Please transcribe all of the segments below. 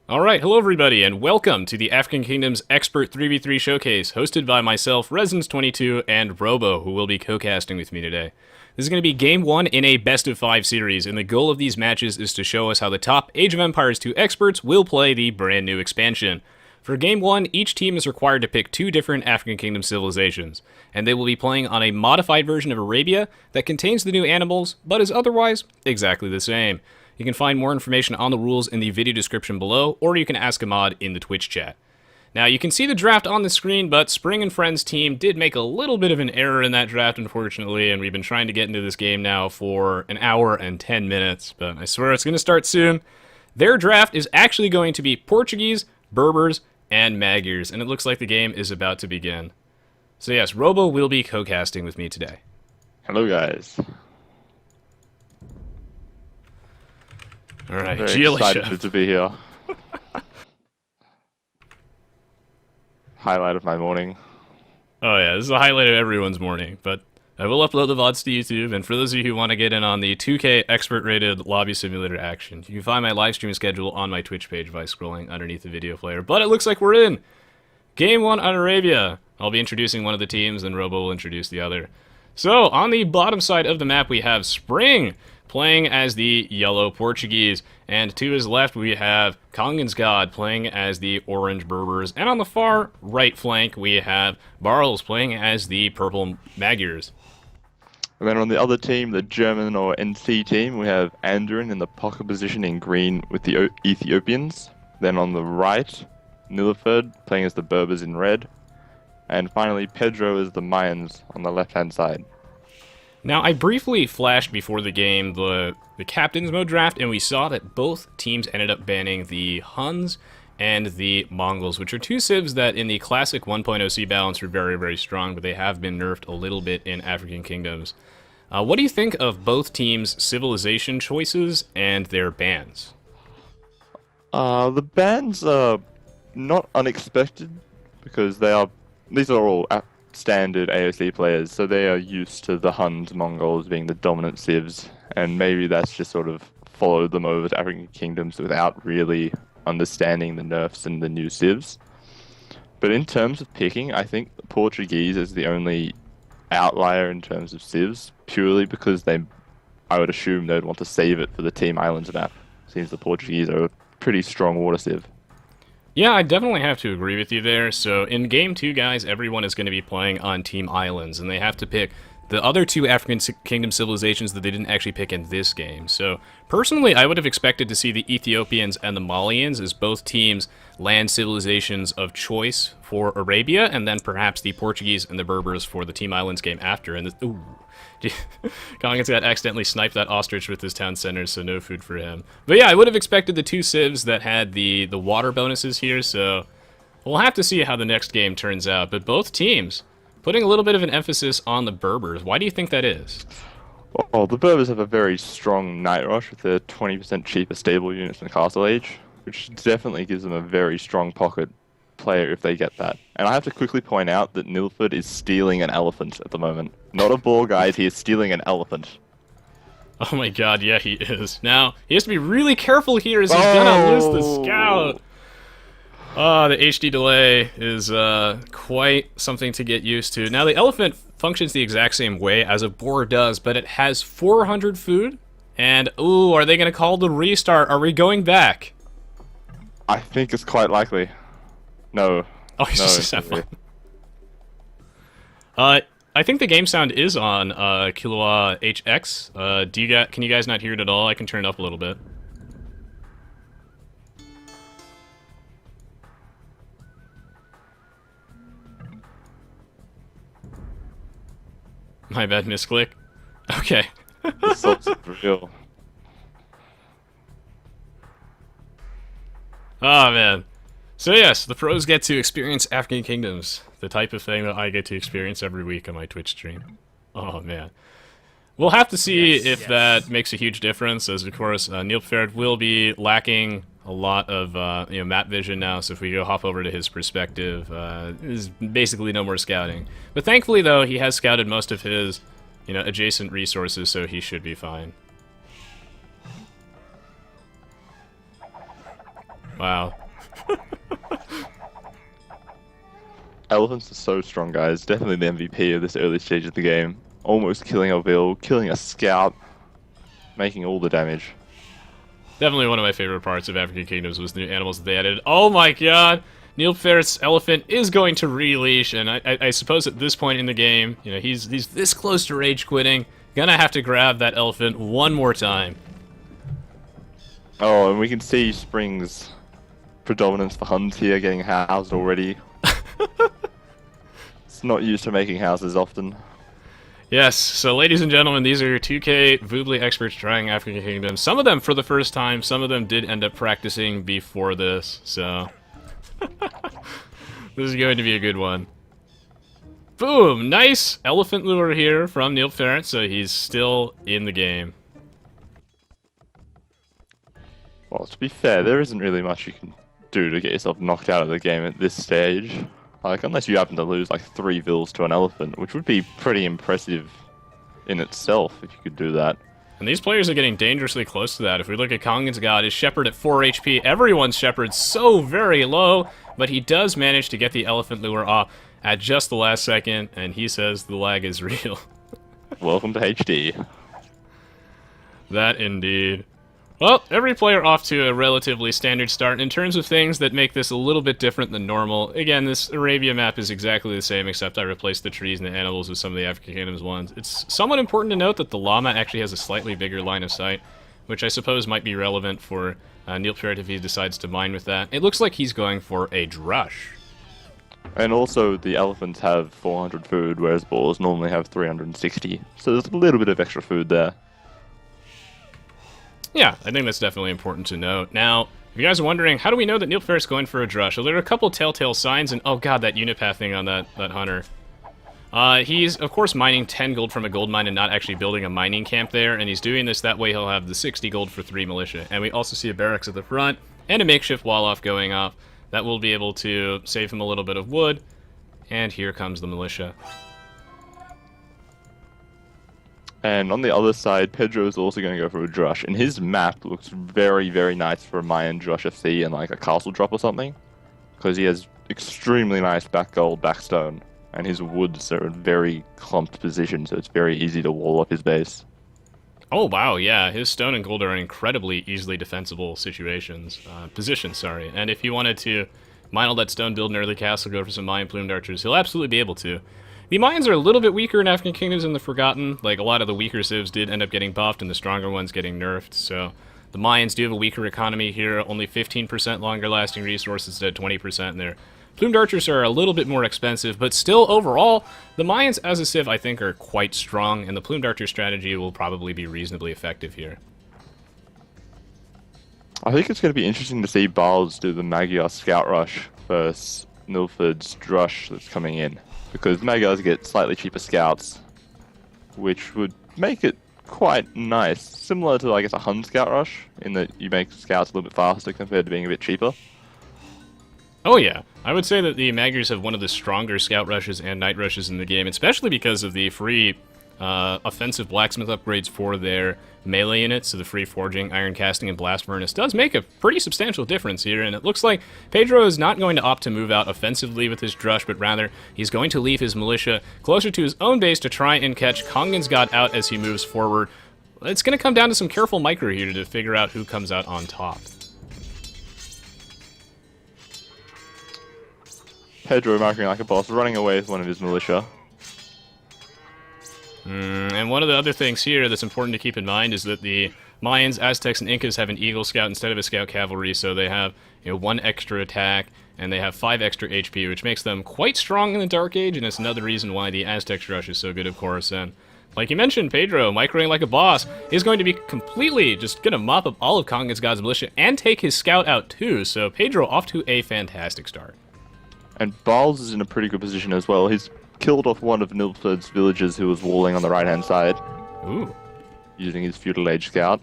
Alright, hello everybody, and welcome to the African Kingdoms Expert 3v3 Showcase, hosted by myself, Resins22, and Robo, who will be co-casting with me today. This is going to be Game 1 in a Best of 5 series, and the goal of these matches is to show us how the top Age of Empires 2 experts will play the brand new expansion. For Game 1, each team is required to pick 2 different African Kingdom civilizations, and they will be playing on a modified version of Arabia that contains the new animals, but is otherwise exactly the same. You can find more information on the rules in the video description below, or you can ask a mod in the Twitch chat. Now, you can see the draft on the screen, but Spring and Friends team did make a little bit of an error in that draft, unfortunately, and we've been trying to get into this game now for an hour and 10 minutes, but I swear it's going to start soon. Their draft is actually going to be Portuguese, Berbers, and Magyars, and it looks like the game is about to begin. So yes, Robo will be co-casting with me today. Hello, guys. Alright, Very excited to be here. Highlight of my morning. Oh yeah, this is the highlight of everyone's morning, but I will upload the VODs to YouTube, and for those of you who want to get in on the 2K expert-rated lobby simulator action, you can find my live stream schedule on my Twitch page by scrolling underneath the video player. But it looks like we're in! Game 1 on Arabia! I'll be introducing one of the teams, and Robo will introduce the other. So, on the bottom side of the map we have Spring, playing as the yellow Portuguese, and to his left we have Kongens God playing as the orange Berbers, and on the far right flank we have Barles playing as the purple Magyars. And then on the other team, the German or NC team, we have Andrin in the pocket position in green with the Ethiopians. Then on the right, Nilferd playing as the Berbers in red. And finally, Pedro as the Mayans on the left-hand side. Now, I briefly flashed before the game the Captain's Mode draft, and we saw that both teams ended up banning the Huns and the Mongols, which are 2 civs that in the classic 1.0 C balance are very, very strong, but they have been nerfed a little bit in African Kingdoms. What do you think of both teams' civilization choices and their bans? The bans are not unexpected because these are all standard AOC players, so they are used to the Huns, Mongols being the dominant civs, and maybe that's just sort of followed them over to African Kingdoms without really understanding the nerfs and the new civs. But in terms of picking, I think the Portuguese is the only outlier in terms of civs, purely because I would assume they'd want to save it for the Team Islands map. Seems the Portuguese are a pretty strong water civ. Yeah, I definitely have to agree with you there. So in Game 2, guys, everyone is going to be playing on Team Islands, and they have to pick the other 2 African Kingdom civilizations that they didn't actually pick in this game. So personally, I would have expected to see the Ethiopians and the Malians as both teams land civilizations of choice for Arabia, and then perhaps the Portuguese and the Berbers for the Team Islands game after. And ooh, Kongens got accidentally sniped that ostrich with his town center, so no food for him. But yeah, I would have expected the 2 civs that had the water bonuses here, so we'll have to see how the next game turns out. But both teams putting a little bit of an emphasis on the Berbers. Why do you think that is? Well, the Berbers have a very strong Night Rush with their 20% cheaper stable units in Castle Age, which definitely gives them a very strong pocket player if they get that. And I have to quickly point out that Nilford is stealing an elephant at the moment. Not a boar, guys, he is stealing an elephant. Oh my god, yeah, he is. Now, he has to be really careful here as he's gonna lose the scout. Oh, the HD delay is quite something to get used to. Now, the elephant functions the exact same way as a boar does, but it has 400 food. And, ooh, are they going to call the restart? Are we going back? I think it's quite likely. No. Oh, he's just have fun. I think the game sound is on Killua HX. Can you guys not hear it at all? I can turn it up a little bit. My bad, misclick. Okay. This looks real. Oh, man. So yes, the pros get to experience African Kingdoms, the type of thing that I get to experience every week on my Twitch stream. Oh, man. We'll have to see if that makes a huge difference, as of course, Nilfgaard will be lacking a lot of map vision now, so if we go hop over to his perspective, there's basically no more scouting. But thankfully, though, he has scouted most of his adjacent resources, so he should be fine. Wow. Elephants are so strong, guys. Definitely the MVP of this early stage of the game. Almost killing a Vil, killing a scout, making all the damage. Definitely one of my favorite parts of African Kingdoms was the new animals that they added. Oh my god! Neilfert's elephant is going to releash, and I suppose at this point in the game, you know, he's this close to rage quitting. Gonna have to grab that elephant one more time. Oh, and we can see Spring's predominance for Huns here getting housed already. It's not used to making houses often. Yes, so ladies and gentlemen, these are 2K Voobly experts trying African Kingdoms. Some of them for the first time, some of them did end up practicing before this, so... This is going to be a good one. Boom! Nice elephant lure here from Neilfert, so he's still in the game. Well, to be fair, there isn't really much you can do to get yourself knocked out of the game at this stage. Like, unless you happen to lose like 3 Vils to an elephant, which would be pretty impressive in itself if you could do that. And these players are getting dangerously close to that. If we look at Kongan's God, his Shepherd at 4 HP, everyone's Shepherd's so very low, but he does manage to get the elephant lure off at just the last second, and he says the lag is real. Welcome to HD. That indeed. Well, every player off to a relatively standard start. In terms of things that make this a little bit different than normal, again, this Arabia map is exactly the same, except I replaced the trees and the animals with some of the African Kingdoms ones. It's somewhat important to note that the llama actually has a slightly bigger line of sight, which I suppose might be relevant for Neilfert if he decides to mine with that. It looks like he's going for a drush. And also, the elephants have 400 food, whereas boars normally have 360. So there's a little bit of extra food there. Yeah, I think that's definitely important to note. Now, if you guys are wondering, how do we know that Neilfert's going for a drush? Well, there are a couple telltale signs, and oh god, that unipath thing on that hunter. He's, of course, mining 10 gold from a gold mine and not actually building a mining camp there, and he's doing this that way he'll have the 60 gold for 3 militia. And we also see a barracks at the front, and a makeshift wall-off going off. That will be able to save him a little bit of wood, and here comes the militia. And on the other side, Pedro is also going to go for a drush. And his map looks very, very nice for a Mayan drush FC and like a castle drop or something. Because he has extremely nice back gold, back stone. And his woods are in very clumped position, so it's very easy to wall up his base. Oh wow, yeah, his stone and gold are in incredibly easily defensible positions, sorry. And if he wanted to mine all that stone, build an early castle, go for some Mayan plumed archers, he'll absolutely be able to. The Mayans are a little bit weaker in African Kingdoms than the Forgotten. Like, a lot of the weaker civs did end up getting buffed and the stronger ones getting nerfed, so the Mayans do have a weaker economy here, only 15% longer lasting resources instead of 20%, and their plumed archers are a little bit more expensive, but still, overall, the Mayans as a civ, I think, are quite strong, and the plumed archer strategy will probably be reasonably effective here. I think it's going to be interesting to see Bals do the Magyar Scout Rush versus Nilford's Drush that's coming in. Because Magyars get slightly cheaper scouts, which would make it quite nice. Similar to, I guess, a Hun Scout Rush, in that you make scouts a little bit faster compared to being a bit cheaper. Oh yeah, I would say that the Magyars have one of the stronger scout rushes and night rushes in the game, especially because of the free offensive blacksmith upgrades for their melee units, so the free forging, iron casting, and blast furnace does make a pretty substantial difference here, and it looks like Pedro is not going to opt to move out offensively with his drush, but rather he's going to leave his militia closer to his own base to try and catch Kongan's God out as he moves forward. It's going to come down to some careful micro here to figure out who comes out on top. Pedro marking like a boss, running away with one of his militia. And one of the other things here that's important to keep in mind is that the Mayans, Aztecs, and Incas have an Eagle Scout instead of a Scout Cavalry, so they have 1 extra attack, and they have 5 extra HP, which makes them quite strong in the Dark Age, and it's another reason why the Aztec rush is so good, of course. And like you mentioned, Pedro, microing like a boss, is going to be completely just going to mop up all of Kongan's God's militia and take his Scout out too, so Pedro off to a fantastic start. And Bals is in a pretty good position as well. He's killed off one of Nilford's villagers who was walling on the right-hand side. Ooh. Using his feudal age scout.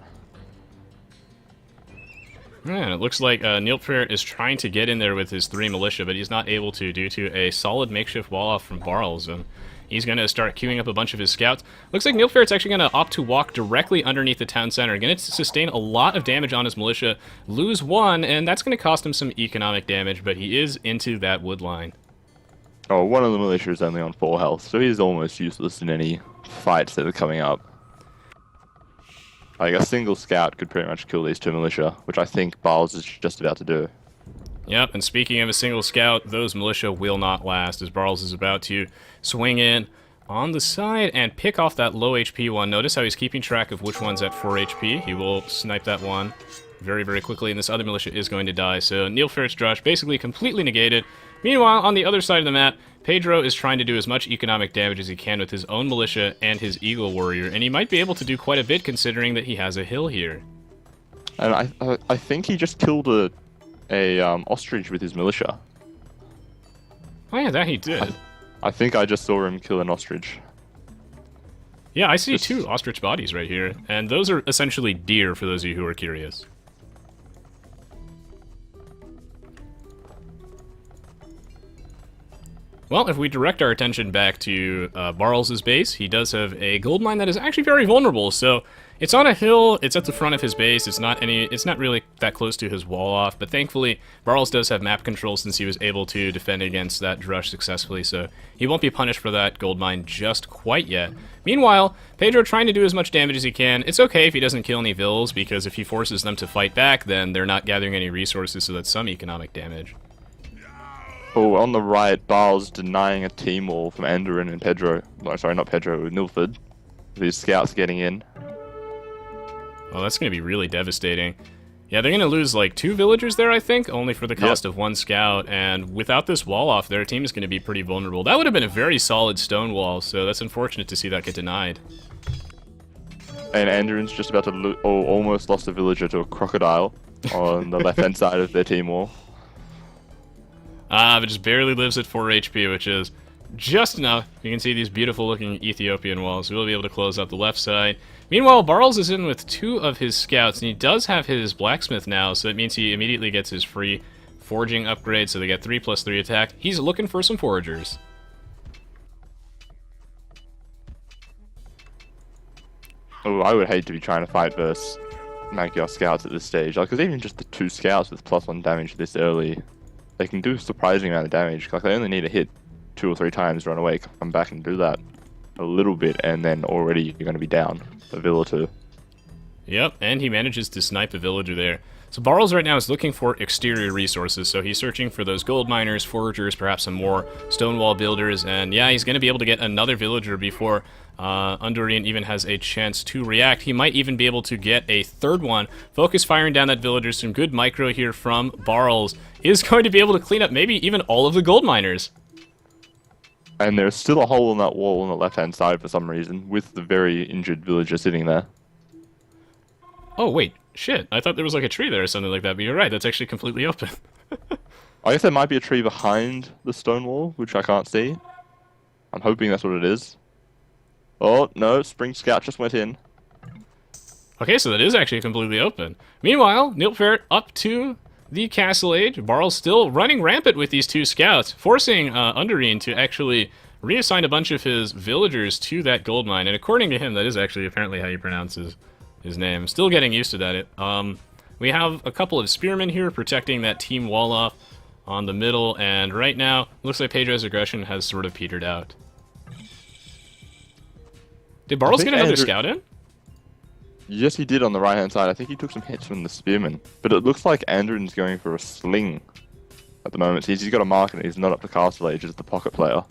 Yeah, it looks like Neilfert is trying to get in there with his 3 militia, but he's not able to due to a solid makeshift wall-off from Barles. And He's going to start queuing up a bunch of his scouts. Looks like Nilfert's actually going to opt to walk directly underneath the town center. Going to sustain a lot of damage on his militia, lose one, and that's going to cost him some economic damage, but he is into that wood line. Oh, one of the militia is only on 4 health, so he's almost useless in any fights that are coming up. Like, a single scout could pretty much kill these 2 militia, which I think Barles is just about to do. Yep, and speaking of a single scout, those militia will not last, as Barles is about to swing in on the side and pick off that low HP one. Notice how he's keeping track of which one's at 4 HP. He will snipe that one very, very quickly, and this other militia is going to die. So Nilfert's Drush basically completely negated. Meanwhile, on the other side of the map, Pedro is trying to do as much economic damage as he can with his own militia and his Eagle Warrior, and he might be able to do quite a bit considering that he has a hill here. And I think he just killed a ostrich with his militia. Oh yeah, that he did. I think I just saw him kill an ostrich. Yeah, I see 2 ostrich bodies right here, and those are essentially deer for those of you who are curious. Well, if we direct our attention back to Barles' base, he does have a gold mine that is actually very vulnerable. So it's on a hill, it's at the front of his base, it's not really that close to his wall off, but thankfully Barles does have map control since he was able to defend against that Drush successfully, so he won't be punished for that gold mine just quite yet. Meanwhile, Pedro trying to do as much damage as he can. It's okay if he doesn't kill any vills, because if he forces them to fight back, then they're not gathering any resources, so that's some economic damage. Oh, on the right, Barles denying a team wall from Andorin and Pedro. No, sorry, not Pedro, Nilford. These scouts getting in. Oh, that's going to be really devastating. Yeah, they're going to lose like 2 villagers there, I think, only for the cost of 1 scout, and without this wall off, their team is going to be pretty vulnerable. That would have been a very solid stone wall, so that's unfortunate to see that get denied. And Andorin's just about to almost lost a villager to a crocodile on the left-hand side of their team wall. But just barely lives at 4 HP, which is just enough. You can see these beautiful looking Ethiopian walls. We'll be able to close out the left side. Meanwhile, Barles is in with 2 of his scouts, and he does have his blacksmith now, so it means he immediately gets his free forging upgrade, so they get 3+3 attack. He's looking for some foragers. Oh, I would hate to be trying to fight versus Magyar scouts at this stage. Like, because even just the 2 scouts with +1 damage this early, they can do a surprising amount of damage. Like, they only need to hit 2 or 3 times, run away, come back and do that a little bit, and then already you're going to be down a vill or 2. Yep, and he manages to snipe a villager there. So Barles right now is looking for exterior resources, so he's searching for those gold miners, foragers, perhaps some more stone wall builders, and yeah, he's going to be able to get another villager before Undurian even has a chance to react. He might even be able to get a 3rd one. Focus firing down that villager. Some good micro here from Barles. Is going to be able to clean up maybe even all of the gold miners. And there's still a hole in that wall on the left-hand side for some reason, with the very injured villager sitting there. Oh, wait. Shit. I thought there was like a tree there or something like that, but you're right. That's actually completely open. I guess there might be a tree behind the stone wall, which I can't see. I'm hoping that's what it is. Oh, no. Spring Scout just went in. Okay, so that is actually completely open. Meanwhile, Nilfert up to the Castle Age. Barles still running rampant with these 2 scouts, forcing Undurine to actually reassign a bunch of his villagers to that gold mine. And according to him, that is actually apparently how you pronounce his name. Still getting used to that. We have a couple of spearmen here protecting that team wall off on the middle, and right now, looks like Pedro's aggression has sort of petered out. Did Barles get another scout in? Yes, he did on the right-hand side. I think he took some hits from the spearman. But it looks like Andorin's going for a sling at the moment. He's got a mark and he's not up to Castle Age as the pocket player.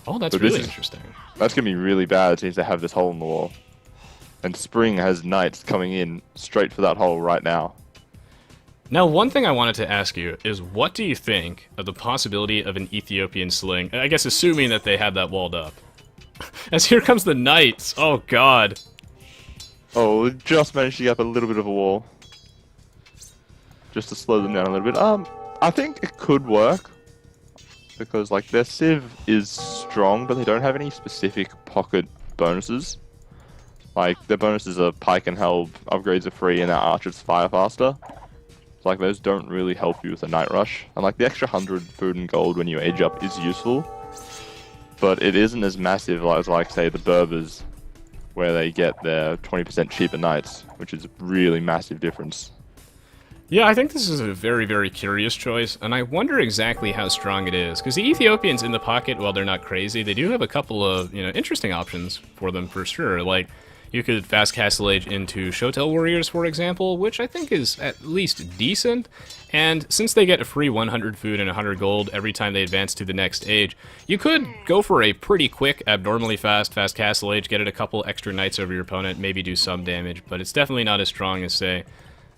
Oh, that's really interesting. That's going to be really bad since they have this hole in the wall. And Spring has knights coming in straight for that hole right now. Now, one thing I wanted to ask you is, what do you think of the possibility of an Ethiopian sling? I guess assuming that they have that walled up. As here comes the knights. Oh, God. Oh, we just managed to get up a little bit of a wall. Just to slow them down a little bit. I think it could work. Because, like, their civ is strong, but they don't have any specific pocket bonuses. Like, their bonuses are pike and helm, upgrades are free, and their archers fire faster. So, like, those don't really help you with a night rush. And, like, the extra 100 food and gold when you age up is useful. but it isn't as massive as, like, say, the Berbers, where they get their 20% cheaper knights, which is a really massive difference. Yeah, I think this is a very, very curious choice, and I wonder exactly how strong it is. Because the Ethiopians in the pocket, while they're not crazy, they do have a couple of, interesting options for them for sure. Like, you could fast Castle Age into Shotel Warriors, for example, which I think is at least decent. And since they get a free 100 food and 100 gold every time they advance to the next age, you could go for a pretty quick, abnormally fast Castle Age, get it a couple extra knights over your opponent, maybe do some damage, but it's definitely not as strong as, say,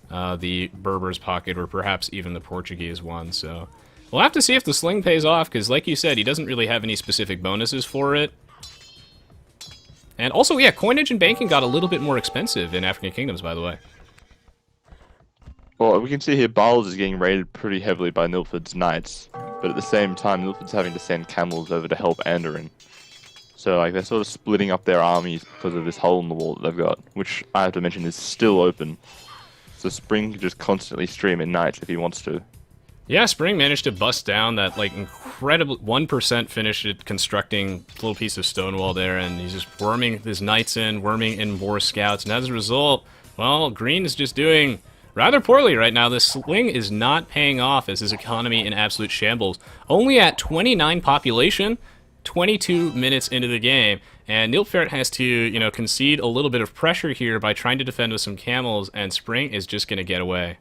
the Berber's pocket, or perhaps even the Portuguese one, so we'll have to see if the sling pays off, because like you said, he doesn't really have any specific bonuses for it. And also, yeah, coinage and banking got a little bit more expensive in African Kingdoms, by the way. Well, we can see here Bowles is getting raided pretty heavily by Nilford's knights, but at the same time, Nilford's having to send camels over to help Andoran. So, like, they're sort of splitting up their armies because of this hole in the wall that they've got, which I have to mention is still open. So Spring can just constantly stream in knights if he wants to. Yeah, Spring managed to bust down that, like, incredible 1% finish at constructing a little piece of stone wall there, and he's just worming his knights in, worming in more scouts, and as a result, well, Green is just doing rather poorly right now. This sling is not paying off as his economy in absolute shambles. Only at 29 population, 22 minutes into the game, and Nilfgaard has to, concede a little bit of pressure here by trying to defend with some camels, and Spring is just going to get away.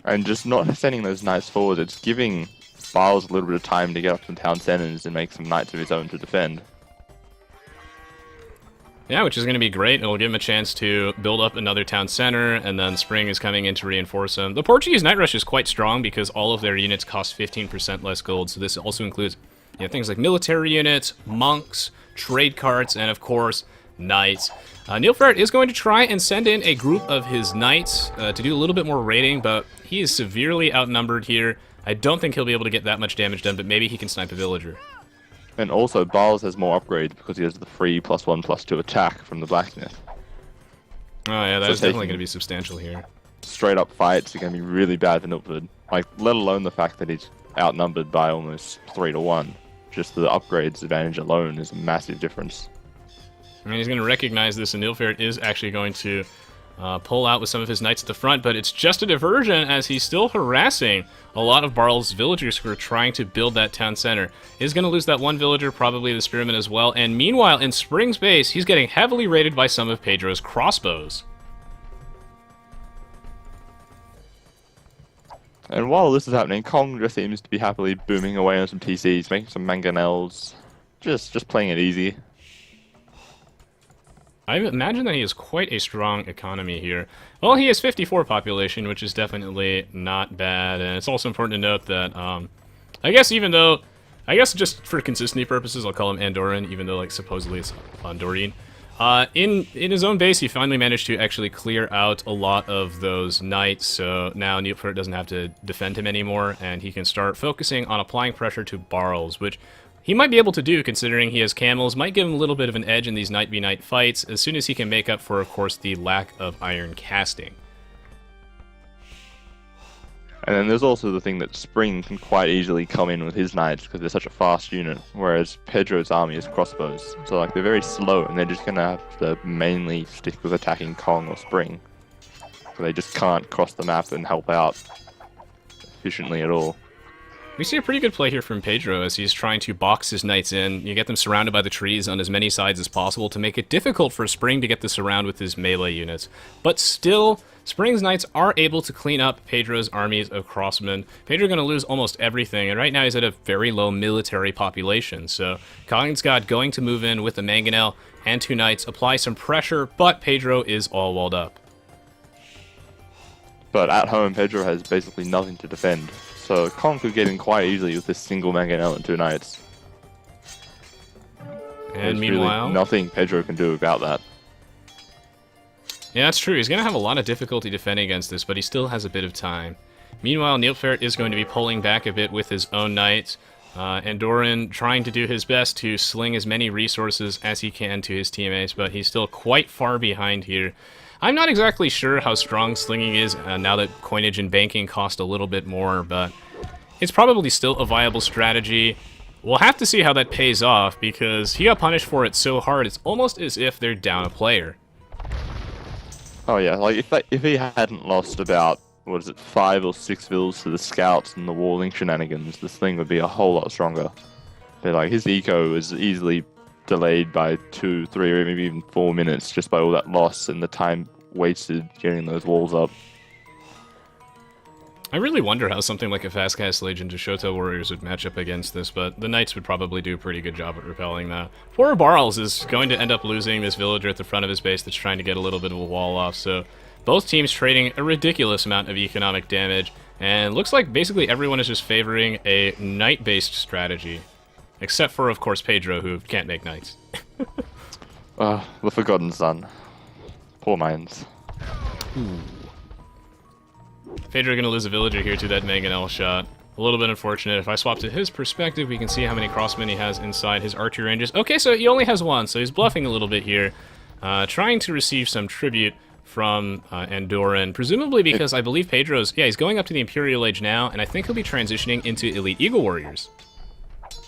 And just not sending those knights forward, it's giving Biles a little bit of time to get up some town centers and make some knights of his own to defend. Yeah, which is going to be great. It'll give him a chance to build up another town center, and then Spring is coming in to reinforce him. The Portuguese Night Rush is quite strong because all of their units cost 15% less gold, so this also includes things like military units, monks, trade carts, and of course, knights. Nilfgaard is going to try and send in a group of his knights to do a little bit more raiding, but he is severely outnumbered here. I don't think he'll be able to get that much damage done, but maybe he can snipe a villager. And also, Biles has more upgrades because he has the free +1/+2 attack from the blacksmith. Oh yeah, that is definitely going to be substantial here. Straight up fights are going to be really bad for Nilfgaard. Like, let alone the fact that he's outnumbered by almost 3-1. Just the upgrades advantage alone is a massive difference. And he's going to recognize this, and Nilfgaard is actually going to pull out with some of his knights at the front, but it's just a diversion as he's still harassing a lot of Barl's villagers who are trying to build that town center. He's going to lose that one villager, probably the spearman as well, and meanwhile, in Spring's base, he's getting heavily raided by some of Pedro's crossbows. And while this is happening, Kong just seems to be happily booming away on some TCs, making some mangonels, just playing it easy. I imagine that he has quite a strong economy here. Well, he has 54 population, which is definitely not bad, and it's also important to note that, I guess just for consistency purposes, I'll call him Andoran, even though, like, supposedly it's Andorine. In his own base, he finally managed to actually clear out a lot of those knights, so now Nilfgaard doesn't have to defend him anymore, and he can start focusing on applying pressure to Barls, which he might be able to do, considering he has camels, might give him a little bit of an edge in these knight v knight fights, as soon as he can make up for, of course, the lack of iron casting. And then there's also the thing that Spring can quite easily come in with his knights because they're such a fast unit, whereas Pedro's army is crossbows. So, like, they're very slow, and they're just going to have to mainly stick with attacking Kong or Spring. So they just can't cross the map and help out efficiently at all. We see a pretty good play here from Pedro as he's trying to box his knights in. You get them surrounded by the trees on as many sides as possible to make it difficult for Spring to get this around with his melee units. But still, Spring's knights are able to clean up Pedro's armies of crossmen. Pedro's going to lose almost everything, and right now he's at a very low military population. So Kongsgård going to move in with the mangonel and 2 knights, apply some pressure, but Pedro is all walled up. But at home, Pedro has basically nothing to defend. So Kong could get in quite easily with this single mangonel and 2 knights. And there's meanwhile, really nothing Pedro can do about that. Yeah, that's true. He's going to have a lot of difficulty defending against this, but he still has a bit of time. Meanwhile, Nilfgaard is going to be pulling back a bit with his own knights. Andoran trying to do his best to sling as many resources as he can to his teammates, but he's still quite far behind here. I'm not exactly sure how strong slinging is now that coinage and banking cost a little bit more, but it's probably still a viable strategy. We'll have to see how that pays off, because he got punished for it so hard, it's almost as if they're down a player. Oh yeah, like if he hadn't lost about, what is it, 5 or 6 vills to the scouts and the walling shenanigans, this thing would be a whole lot stronger. But like his eco was easily delayed by 2, 3, or maybe even 4 minutes just by all that loss and the time wasted getting those walls up. I really wonder how something like a fast cast Legion to Shoto Warriors would match up against this, but the Knights would probably do a pretty good job at repelling that. Poor Barles is going to end up losing this villager at the front of his base that's trying to get a little bit of a wall off, so both teams trading a ridiculous amount of economic damage, and looks like basically everyone is just favoring a Knight-based strategy. Except for, of course, Pedro, who can't make Knights. The Forgotten Son. Poor minds. Pedro gonna lose a villager here to that Mangonel shot. A little bit unfortunate. If I swap to his perspective, we can see how many crossmen he has inside his archery ranges. Okay, so he only has 1, so he's bluffing a little bit here. Trying to receive some tribute from Andoran, presumably because I believe Pedro's... Yeah, he's going up to the Imperial Age now, and I think he'll be transitioning into Elite Eagle Warriors.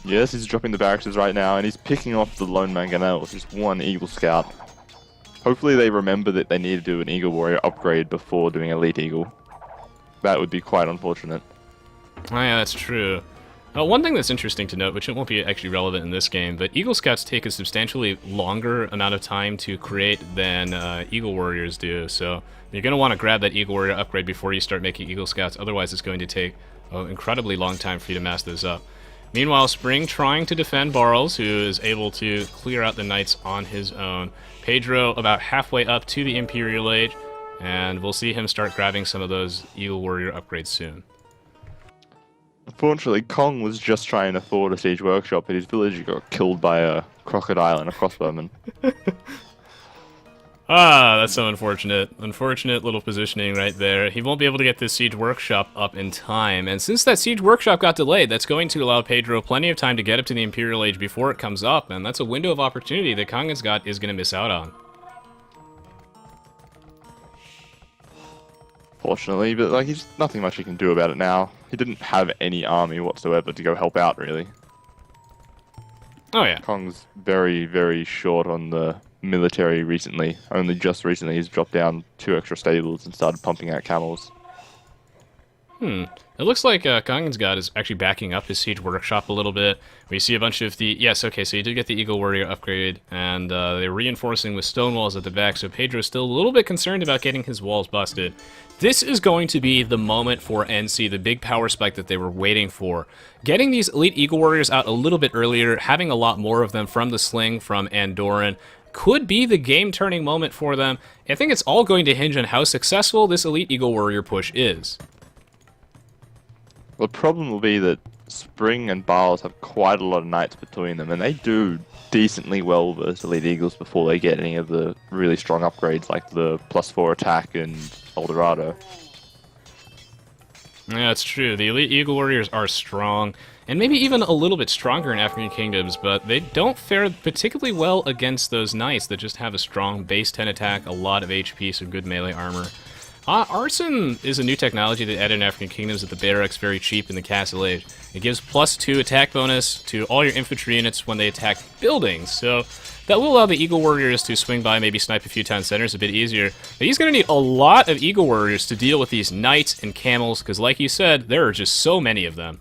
Yes, he's dropping the barracks right now, and he's picking off the lone Mangonel with just 1 Eagle Scout. Hopefully they remember that they need to do an Eagle Warrior upgrade before doing Elite Eagle. That would be quite unfortunate. Oh yeah, that's true. One thing that's interesting to note, which it won't be actually relevant in this game, but Eagle Scouts take a substantially longer amount of time to create than Eagle Warriors do, so you're going to want to grab that Eagle Warrior upgrade before you start making Eagle Scouts, otherwise it's going to take an incredibly long time for you to mass those up. Meanwhile, Spring trying to defend Barles, who is able to clear out the Knights on his own. Pedro about halfway up to the Imperial Age, and we'll see him start grabbing some of those Eagle Warrior upgrades soon. Unfortunately, Kong was just trying to forward a siege workshop, and his villager got killed by a crocodile and a crossbowman. Ah, that's so unfortunate. Unfortunate little positioning right there. He won't be able to get this siege workshop up in time, and since that siege workshop got delayed, that's going to allow Pedro plenty of time to get up to the Imperial Age before it comes up, and that's a window of opportunity that Kongensgott is going to miss out on. Fortunately, but like he's nothing much he can do about it now. He didn't have any army whatsoever to go help out, really. Oh yeah. Kong's very, very short on the military recently. Only just recently he's dropped down 2 extra stables and started pumping out camels. It looks like Kongensgott is actually backing up his siege workshop a little bit. We see a bunch of the... Yes, okay, so he did get the Eagle Warrior upgrade, and they're reinforcing with stone walls at the back, so Pedro's still a little bit concerned about getting his walls busted. This is going to be the moment for NC, the big power spike that they were waiting for. Getting these Elite Eagle Warriors out a little bit earlier, having a lot more of them from the sling from Andoran, could be the game-turning moment for them. I think it's all going to hinge on how successful this Elite Eagle Warrior push is. The problem will be that Spring and Barles have quite a lot of Knights between them, and they do decently well versus Elite Eagles before they get any of the really strong upgrades like the +4 attack and Eldorado. Yeah, that's true. The Elite Eagle Warriors are strong, and maybe even a little bit stronger in African Kingdoms, but they don't fare particularly well against those Knights that just have a strong base 10 attack, a lot of HP, some good melee armor. Arson is a new technology that added in African Kingdoms at the barracks very cheap in the Castle Age. It gives +2 attack bonus to all your infantry units when they attack buildings, so that will allow the Eagle Warriors to swing by, maybe snipe a few town centers a bit easier. But he's going to need a lot of Eagle Warriors to deal with these Knights and Camels, because like you said, there are just so many of them.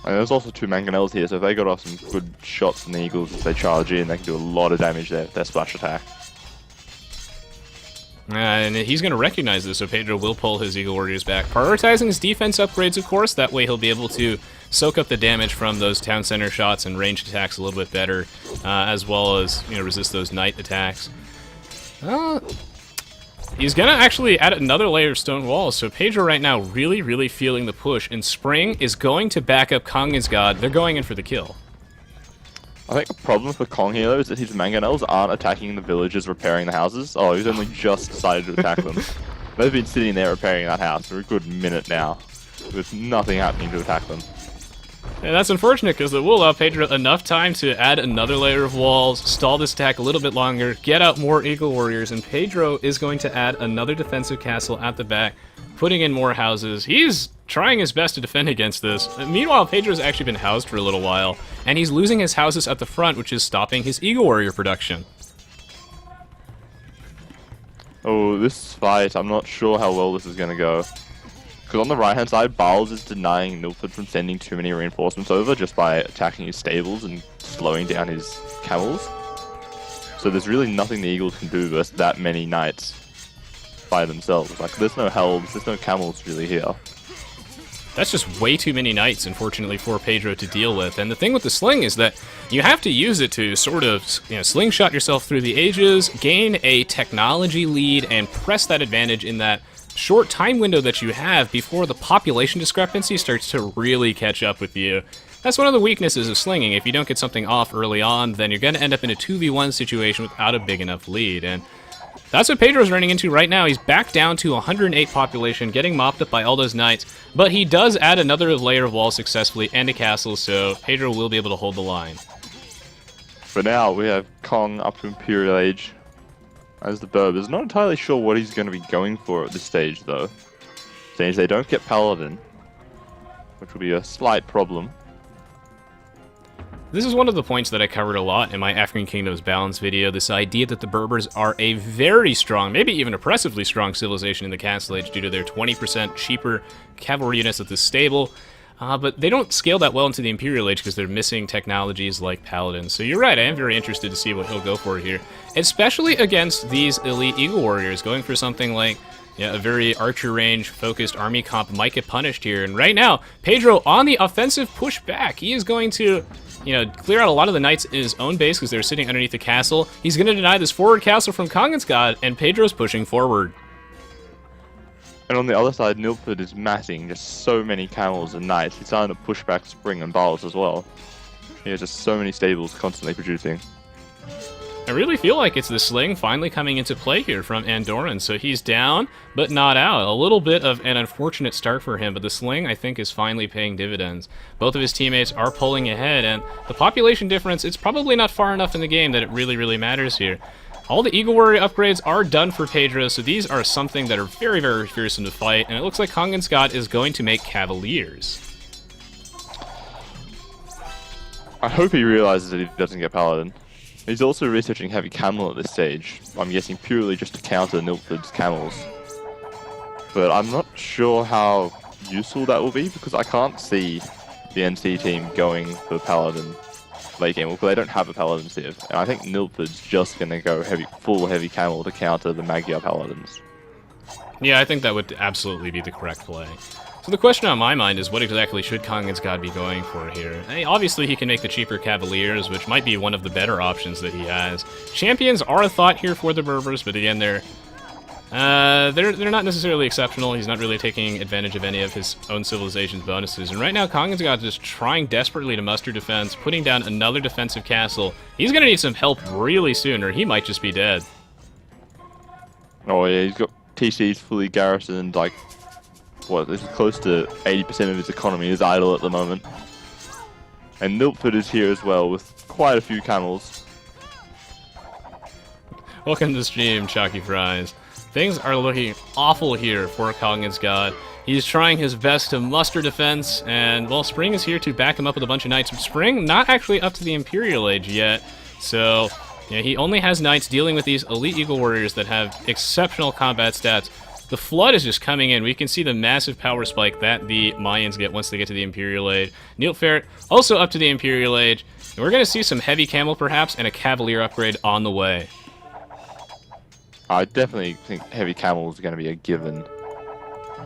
And there's also 2 Mangonels here, so if they got off some good shots from the Eagles as they charge in, they can do a lot of damage there with their splash attack. And he's going to recognize this, so Pedro will pull his Eagle Warriors back. Prioritizing his defense upgrades, of course. That way he'll be able to soak up the damage from those town center shots and ranged attacks a little bit better, as well as, you know, resist those Knight attacks. He's going to actually add another layer of stone walls, so Pedro right now really, really feeling the push, and Spring is going to back up Kongensgott. They're going in for the kill. I think the problem for Kong here, though, is that his Mangonels aren't attacking the villages repairing the houses. Oh, he's only just decided to attack them. They've been sitting there repairing that house for a good minute now, with nothing happening to attack them. And that's unfortunate, because it will allow Pedro enough time to add another layer of walls, stall this attack a little bit longer, get out more Eagle Warriors, and Pedro is going to add another defensive castle at the back, putting in more houses. He's trying his best to defend against this. Meanwhile, Pedro's actually been housed for a little while, and he's losing his houses at the front, which is stopping his Eagle Warrior production. Oh, this fight, I'm not sure how well this is going to go. Because on the right-hand side, Barles is denying Milford from sending too many reinforcements over just by attacking his stables and slowing down his camels. So there's really nothing the Eagles can do versus that many knights by themselves. Like, there's no helms, there's no camels really here. That's just way too many knights, unfortunately, for Pedro to deal with. And the thing with the sling is that you have to use it to sort of, slingshot yourself through the ages, gain a technology lead, and press that advantage in that short time window that you have before the population discrepancy starts to really catch up with you. That's one of the weaknesses of slinging. If you don't get something off early on, then you're going to end up in a 2v1 situation without a big enough lead. And that's what Pedro's running into right now. He's back down to 108 population, getting mopped up by all those knights, but he does add another layer of walls successfully and a castle, so Pedro will be able to hold the line. For now, we have Kong up to Imperial Age as the Berbers. Not entirely sure what he's going to be going for at this stage, though. Since they don't get Paladin, which will be a slight problem. This is one of the points that I covered a lot in my African Kingdoms Balance video, this idea that the Berbers are a very strong, maybe even oppressively strong civilization in the Castle Age due to their 20% cheaper cavalry units at the stable, but they don't scale that well into the Imperial Age because they're missing technologies like Paladins. So you're right, I am very interested to see what he'll go for here, especially against these elite Eagle Warriors, going for something like a very archer range focused army comp might get punished here. And right now, Pedro on the offensive push back. He is going to clear out a lot of the knights in his own base because they're sitting underneath the castle. He's going to deny this forward castle from Kongensgard, and Pedro's pushing forward. And on the other side, Nilford is massing just so many camels and knights. He's starting to push back Spring and Barles as well. He has just so many stables constantly producing. I really feel like it's the sling finally coming into play here from Andorran. So he's down, but not out. A little bit of an unfortunate start for him, but the sling, I think, is finally paying dividends. Both of his teammates are pulling ahead, and the population difference, it's probably not far enough in the game that it really, really matters here. All the Eagle Warrior upgrades are done for Pedro, so these are something that are very, very fearsome to fight, and it looks like Kongensgard is going to make Cavaliers. I hope he realizes that he doesn't get Paladin. He's also researching Heavy Camel at this stage, I'm guessing purely just to counter Nilford's camels. But I'm not sure how useful that will be, because I can't see the NC team going for Paladin late game, because they don't have a Paladin civ. And I think Nilford's just going to go full Heavy Camel to counter the Magyar Paladins. Yeah, I think that would absolutely be the correct play. So the question on my mind is, what exactly should Kongensgard be going for here? I mean, obviously, he can make the cheaper Cavaliers, which might be one of the better options that he has. Champions are a thought here for the Berbers, but again, they're not necessarily exceptional. He's not really taking advantage of any of his own civilization's bonuses. And right now, Kongensgard is trying desperately to muster defense, putting down another defensive castle. He's going to need some help really soon, or he might just be dead. Oh yeah, he's got TCs fully garrisoned, like, what, this is close to 80% of his economy is idle at the moment. And Nilford is here as well, with quite a few camels. Welcome to the stream, Chalky Fries. Things are looking awful here for Kongensgard. He's trying his best to muster defense, and, well, Spring is here to back him up with a bunch of knights. Spring not actually up to the Imperial Age yet, so he only has knights dealing with these elite Eagle Warriors that have exceptional combat stats. The Flood is just coming in. We can see the massive power spike that the Mayans get once they get to the Imperial Age. Nilfgaard also up to the Imperial Age. And we're going to see some Heavy Camel, perhaps, and a Cavalier upgrade on the way. I definitely think Heavy Camel is going to be a given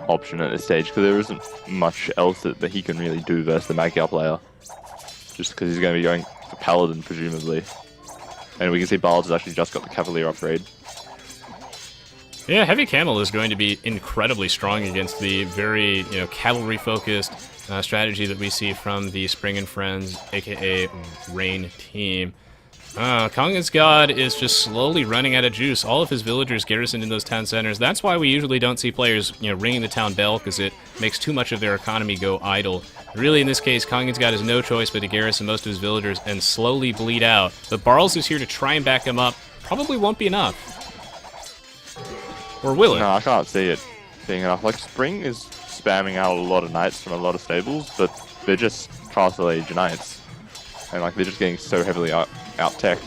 option at this stage, because there isn't much else that he can really do versus the Magyar player. Just because he's going to be going for Paladin, presumably. And we can see Barles has actually just got the Cavalier upgrade. Yeah, Heavy Camel is going to be incredibly strong against the very, cavalry-focused strategy that we see from the Spring and Friends, aka Rain team. Kongensgard is just slowly running out of juice. All of his villagers garrisoned in those town centers. That's why we usually don't see players, ringing the town bell, because it makes too much of their economy go idle. Really, in this case, Kongensgard has no choice but to garrison most of his villagers and slowly bleed out. But Barles is here to try and back him up. Probably won't be enough. Or will it? No, I can't see it. being enough. Like, Spring is spamming out a lot of knights from a lot of stables, but they're just Castle Age knights. And, like, they're just getting so heavily out-teched.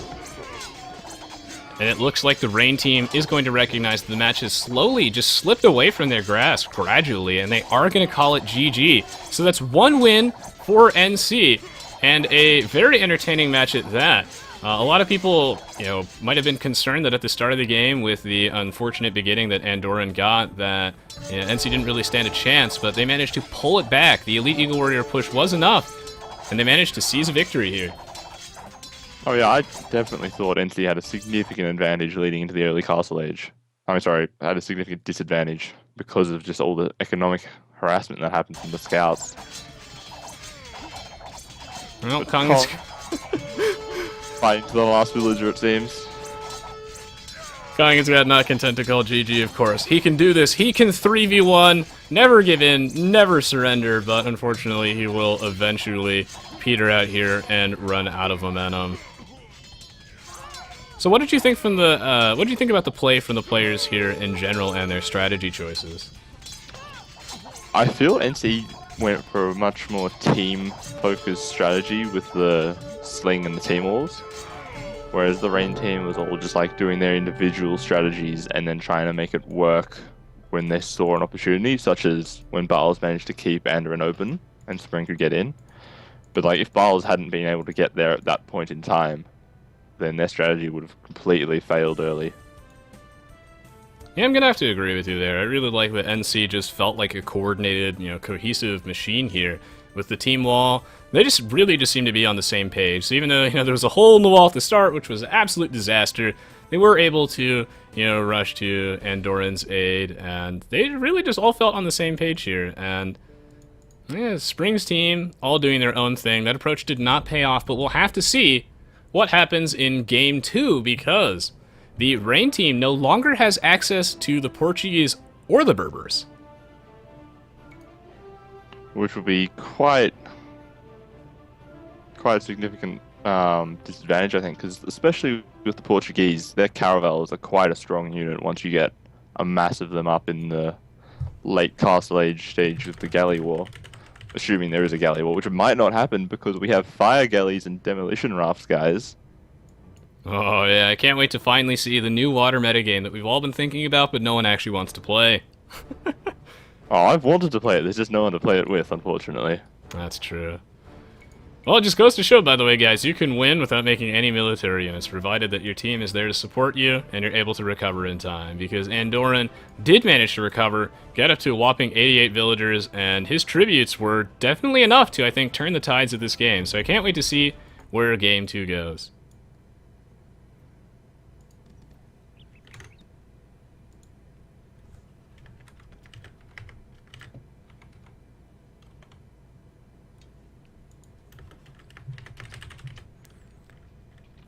And it looks like the Rain team is going to recognize that the match has slowly just slipped away from their grasp gradually, and they are going to call it GG. So that's one win for NC, and a very entertaining match at that. A lot of people, might have been concerned that at the start of the game, with the unfortunate beginning that Andorran got, that NC didn't really stand a chance, but they managed to pull it back. The Elite Eagle Warrior push was enough, and they managed to seize a victory here. Oh yeah, I definitely thought NC had a significant advantage leading into the early Castle Age. I'm sorry, had a significant disadvantage because of just all the economic harassment that happened from the scouts. Well, Kong's... Fighting to the last villager, it seems. Kong is not content to call GG, of course. He can do this. He can 3v1, never give in, never surrender, but unfortunately he will eventually peter out here and run out of momentum. So what did you think from the what did you think about the play from the players here in general and their strategy choices? I feel NC went for a much more team-focused strategy with the sling and the team walls, whereas the Rain team was all just like doing their individual strategies and then trying to make it work when they saw an opportunity, such as when Barles managed to keep Andorran open and Spring could get in. But like, if Barles hadn't been able to get there at that point in time, then their strategy would have completely failed early. Yeah, I'm gonna have to agree with you there. I really like that NC just felt like a coordinated, cohesive machine here with the team wall. They just really just seem to be on the same page. So even though there was a hole in the wall at the start, which was an absolute disaster, they were able to rush to Andorran's aid, and they really just all felt on the same page here. And yeah, Spring's team all doing their own thing. That approach did not pay off, but we'll have to see what happens in Game 2, because the Rain team no longer has access to the Portuguese or the Berbers. Which will be quite a significant disadvantage, I think, because especially with the Portuguese, their caravels are quite a strong unit once you get a mass of them up in the late Castle Age stage of the Galley War. Assuming there is a Galley War, which might not happen because we have fire galleys and demolition rafts, guys. Oh yeah, I can't wait to finally see the new water metagame that we've all been thinking about, but no one actually wants to play. Oh, I've wanted to play it, there's just no one to play it with, unfortunately. That's true. Well, it just goes to show, by the way, guys, you can win without making any military units, provided that your team is there to support you and you're able to recover in time. Because Andorran did manage to recover, get up to a whopping 88 villagers, and his tributes were definitely enough to, I think, turn the tides of this game. So I can't wait to see where Game 2 goes.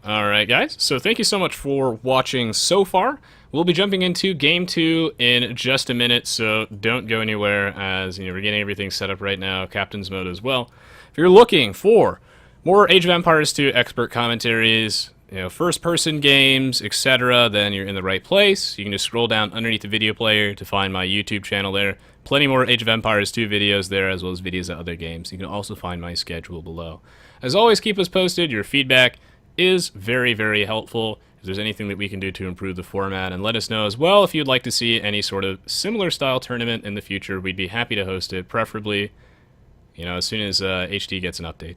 Alright guys, so thank you so much for watching so far. We'll be jumping into Game 2 in just a minute, so don't go anywhere, as we're getting everything set up right now, Captain's Mode as well. If you're looking for more Age of Empires 2 expert commentaries, first-person games, etc., then you're in the right place. You can just scroll down underneath the video player to find my YouTube channel there. Plenty more Age of Empires 2 videos there, as well as videos of other games. You can also find my schedule below. As always, keep us posted. Your feedback is very, very helpful. If there's anything that we can do to improve the format, and let us know as well if you'd like to see any sort of similar style tournament in the future. We'd be happy to host it, preferably, as soon as HD gets an update.